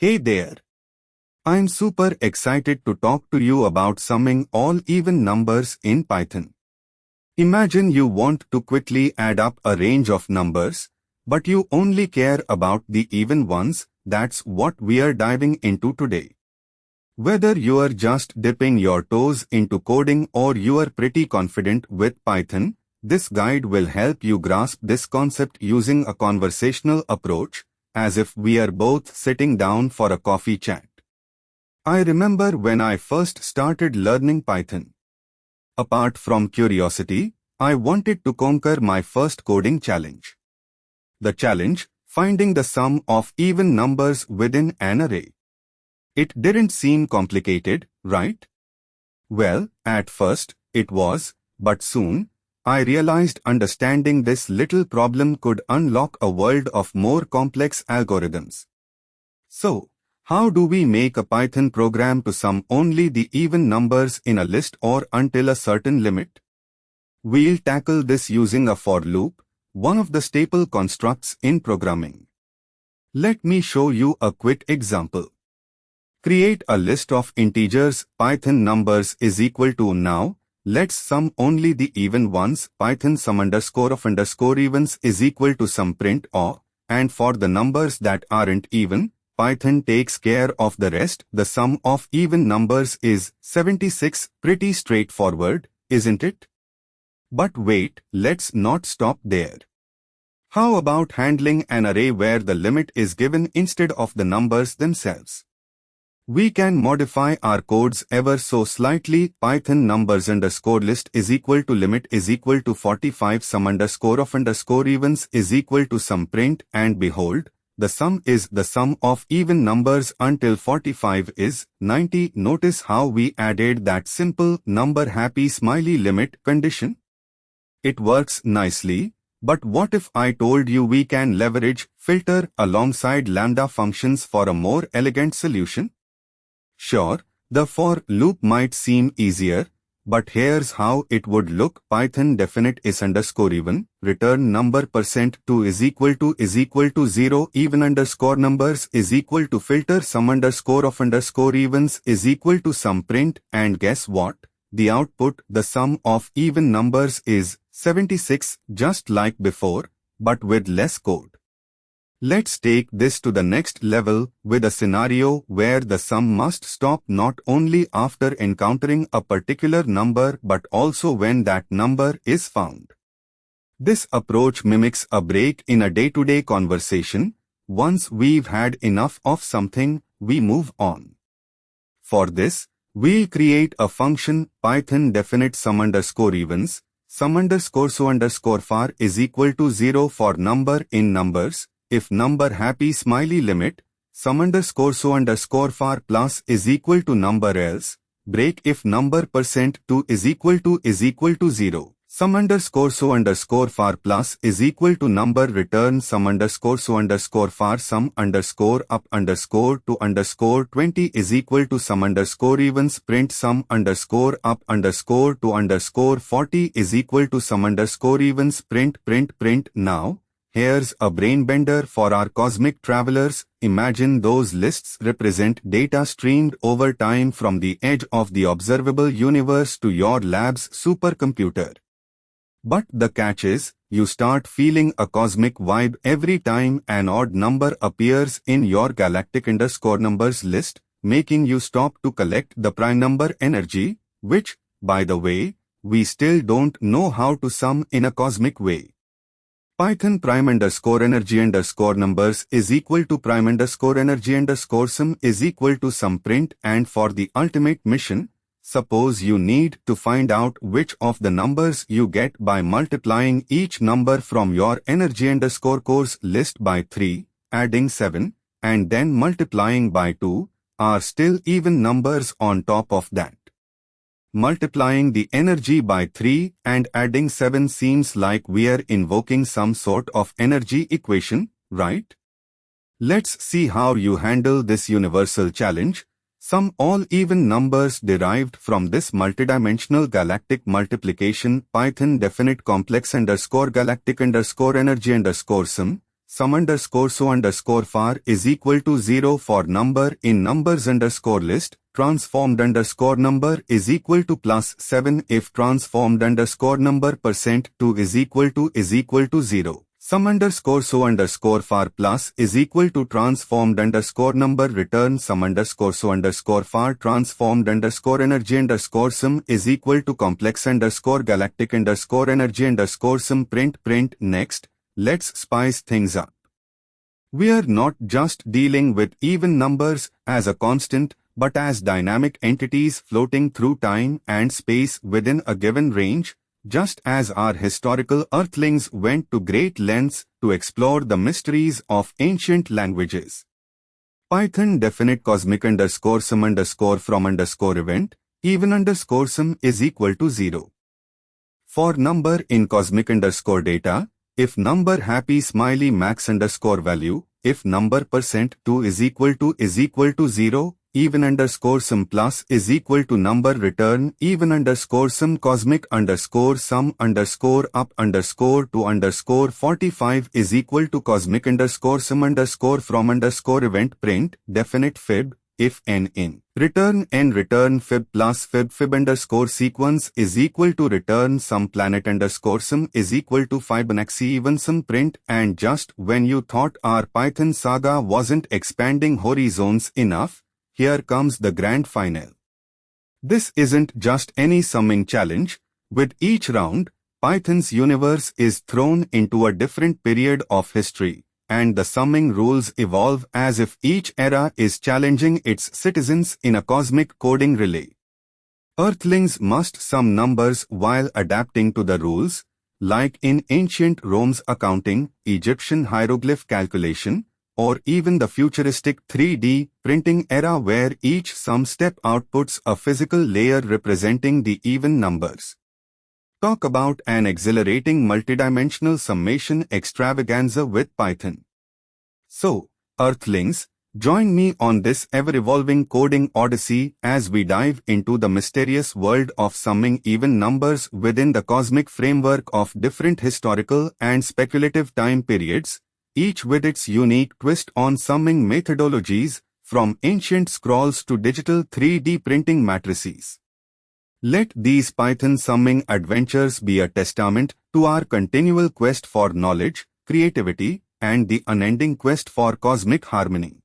Hey there. I'm super excited to talk to you about summing all even numbers in Python. Imagine you want to quickly add up a range of numbers, but you only care about the even ones. That's what we are diving into today. Whether you are just dipping your toes into coding or you are pretty confident with Python, this guide will help you grasp this concept using a conversational approach, as if we are both sitting down for a coffee chat. I remember when I first started learning Python. Apart from curiosity, I wanted to conquer my first coding challenge. The challenge, finding the sum of even numbers within an array. It didn't seem complicated, right? Well, at first, it was, but soon, I realized understanding this little problem could unlock a world of more complex algorithms. So, how do we make a Python program to sum only the even numbers in a list or until a certain limit? We'll tackle this using a for loop, one of the staple constructs in programming. Let me show you a quick example. Create a list of integers. Python numbers is equal to now. Let's sum only the even ones. Python sum underscore of underscore evens is equal to sum print o. And for the numbers that aren't even, Python takes care of the rest. The sum of even numbers is 76. Pretty straightforward, isn't it? But wait, let's not stop there. How about handling an array where the limit is given instead of the numbers themselves? We can modify our codes ever so slightly. Python numbers underscore list is equal to limit is equal to 45. Sum underscore of underscore evens is equal to sum print, and behold, the sum is the sum of even numbers until 45 is 90. Notice how we added that simple number happy smiley limit condition? It works nicely, but what if I told you we can leverage filter alongside lambda functions for a more elegant solution? Sure, the for loop might seem easier, but here's how it would look. Python definite is underscore even, return number %2 is equal to 0, even underscore numbers is equal to filter sum underscore of underscore evens is equal to sum print, and guess what? The output, the sum of even numbers is 76, just like before, but with less code. Let's take this to the next level with a scenario where the sum must stop not only after encountering a particular number but also when that number is found. This approach mimics a break in a day-to-day conversation. Once we've had enough of something, we move on. For this, we'll create a function Python definite sum underscore evens, sum underscore so underscore far is equal to 0 for number in numbers. If number happy smiley limit, sum underscore so underscore far plus is equal to number else, break if number %2 is equal to 0. Sum underscore so underscore far plus is equal to number return sum underscore so underscore far sum underscore up underscore to underscore 20 is equal to sum underscore evens print sum underscore up underscore to underscore 40 is equal to sum underscore evens print. Now, here's a brain bender for our cosmic travelers. Imagine those lists represent data streamed over time from the edge of the observable universe to your lab's supercomputer. But the catch is, you start feeling a cosmic vibe every time an odd number appears in your galactic underscore numbers list, making you stop to collect the prime number energy, which, by the way, we still don't know how to sum in a cosmic way. Python prime underscore energy underscore numbers is equal to prime underscore energy underscore sum is equal to sum print, and for the ultimate mission, suppose you need to find out which of the numbers you get by multiplying each number from your energy underscore cores list by 3, adding 7, and then multiplying by 2, are still even numbers on top of that. Multiplying the energy by 3 and adding 7 seems like we're invoking some sort of energy equation, right? Let's see how you handle this universal challenge. Sum all even numbers derived from this multidimensional galactic multiplication. Python definite complex underscore galactic underscore energy underscore sum sum underscore so underscore far is equal to 0 for number in numbers underscore list, transformed underscore number is equal to plus 7 if transformed underscore number percent 2 is equal to 0. Sum underscore so underscore far plus is equal to transformed underscore number return sum underscore so underscore far transformed underscore energy underscore sum is equal to complex underscore galactic underscore energy underscore sum print. Next, let's spice things up. We are not just dealing with even numbers as a constant, but as dynamic entities floating through time and space within a given range, just as our historical earthlings went to great lengths to explore the mysteries of ancient languages. Python definite cosmic underscore sum underscore from underscore event, even underscore sum is equal to 0. For number in cosmic underscore data, if number happy smiley max underscore value, if number percent 2 is equal to 0, even underscore sum plus is equal to number return even underscore sum cosmic underscore sum underscore up underscore to underscore 45 is equal to cosmic underscore sum underscore from underscore event print definite fib if n in return n return fib plus fib underscore sequence is equal to return sum planet underscore sum is equal to Fibonacci even sum print. And just when you thought our Python saga wasn't expanding horizons enough, here comes the grand final. This isn't just any summing challenge. With each round, Python's universe is thrown into a different period of history, and the summing rules evolve as if each era is challenging its citizens in a cosmic coding relay. Earthlings must sum numbers while adapting to the rules, like in ancient Rome's accounting, Egyptian hieroglyph calculation, or even the futuristic 3D printing era where each sum step outputs a physical layer representing the even numbers. Talk about an exhilarating multidimensional summation extravaganza with Python. So, Earthlings, join me on this ever-evolving coding odyssey as we dive into the mysterious world of summing even numbers within the cosmic framework of different historical and speculative time periods, each with its unique twist on summing methodologies, from ancient scrolls to digital 3D printing matrices. Let these Python summing adventures be a testament to our continual quest for knowledge, creativity, and the unending quest for cosmic harmony.